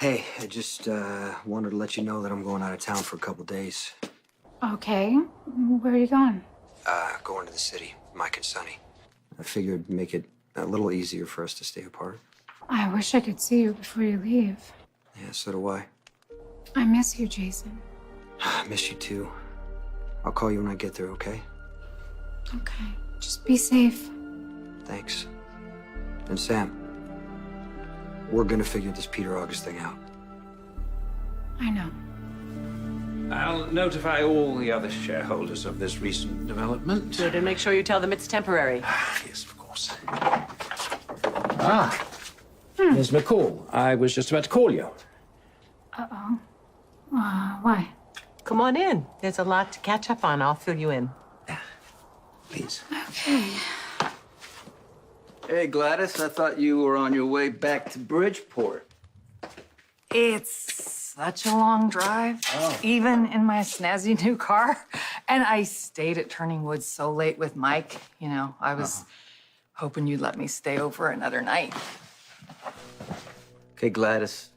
Hey, I just wanted to let you know that I'm going out of town for a couple days. Okay. Where are you going? Going to the city, Mike and Sonny. I figured it'd make it a little easier for us to stay apart. I wish I could see you before you leave. Yeah, so do I. I miss you, Jason. I miss you too. I'll call you when I get there, okay? Okay. Just be safe. Thanks. And Sam, we're gonna figure this Peter August thing out. I know. I'll notify all the other shareholders of this recent development. Good, and make sure you tell them it's temporary. Yes, of course. Ms. McCall, I was just about to call you. Uh-oh. Why? Come on in. There's a lot to catch up on. I'll fill you in. Please. Okay. Hey, Gladys, I thought you were on your way back to Bridgeport. It's such a long drive, even in my snazzy new car. And I stayed at Turning Woods so late with Mike. You know, I was hoping you'd let me stay over another night. Okay, Gladys,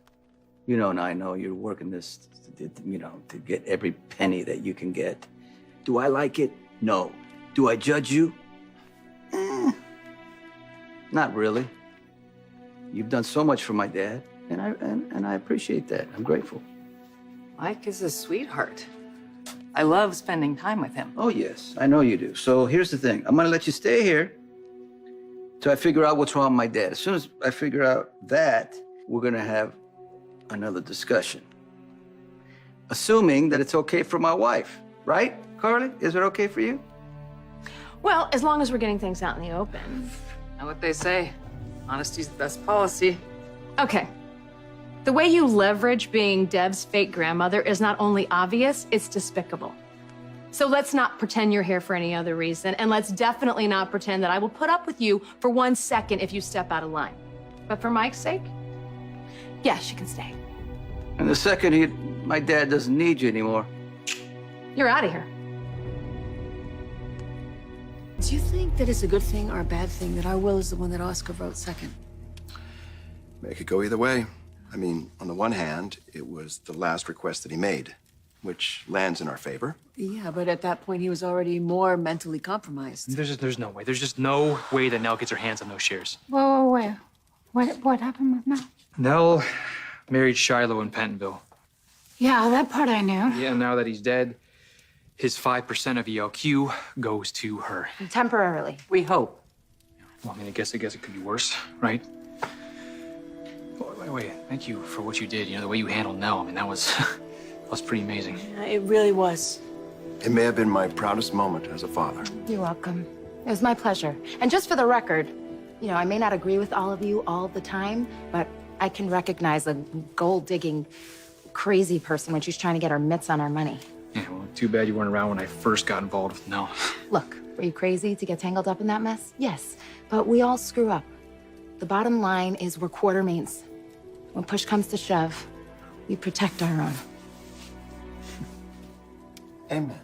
you know, and I know you're working this, to get every penny that you can get. Do I like it? No. Do I judge you? Not really. You've done so much for my dad, and I appreciate that. I'm grateful. Mike is a sweetheart. I love spending time with him. Oh, yes, I know you do. So here's the thing. I'm gonna let you stay here till I figure out what's wrong with my dad. As soon as I figure out that, we're gonna have another discussion. Assuming that it's okay for my wife, right, Carly? Is it okay for you? Well, as long as we're getting things out in the open. Know what they say, honesty's the best policy. Okay. The way you leverage being Deb's fake grandmother is not only obvious, it's despicable. So let's not pretend you're here for any other reason, and let's definitely not pretend that I will put up with you for 1 second if you step out of line. But for Mike's sake, yes, you can stay. And the second my dad doesn't need you anymore. You're out of here. Do you think that it's a good thing or a bad thing that our will is the one that Oscar wrote second? It could go either way. I mean, on the one hand, it was the last request that he made, which lands in our favor. Yeah, but at that point, he was already more mentally compromised. There's no way. There's just no way that Nelle gets her hands on those shares. Whoa. What happened with Nelle? Nelle married Shiloh in Pentonville. Yeah, that part I knew. Yeah, now that he's dead, his 5% of ELQ goes to her. Temporarily. We hope. Well, I mean, I guess it could be worse, right? Wait. Thank you for what you did. You know, the way you handled Nelle. I mean, that was pretty amazing. It really was. It may have been my proudest moment as a father. You're welcome. It was my pleasure. And just for the record, you know, I may not agree with all of you all the time, but I can recognize a gold-digging, crazy person when she's trying to get her mitts on our money. Yeah, well, too bad you weren't around when I first got involved with Nelle. Look, were you crazy to get tangled up in that mess? Yes, but we all screw up. The bottom line is we're Quartermaines. When push comes to shove, we protect our own. Amen.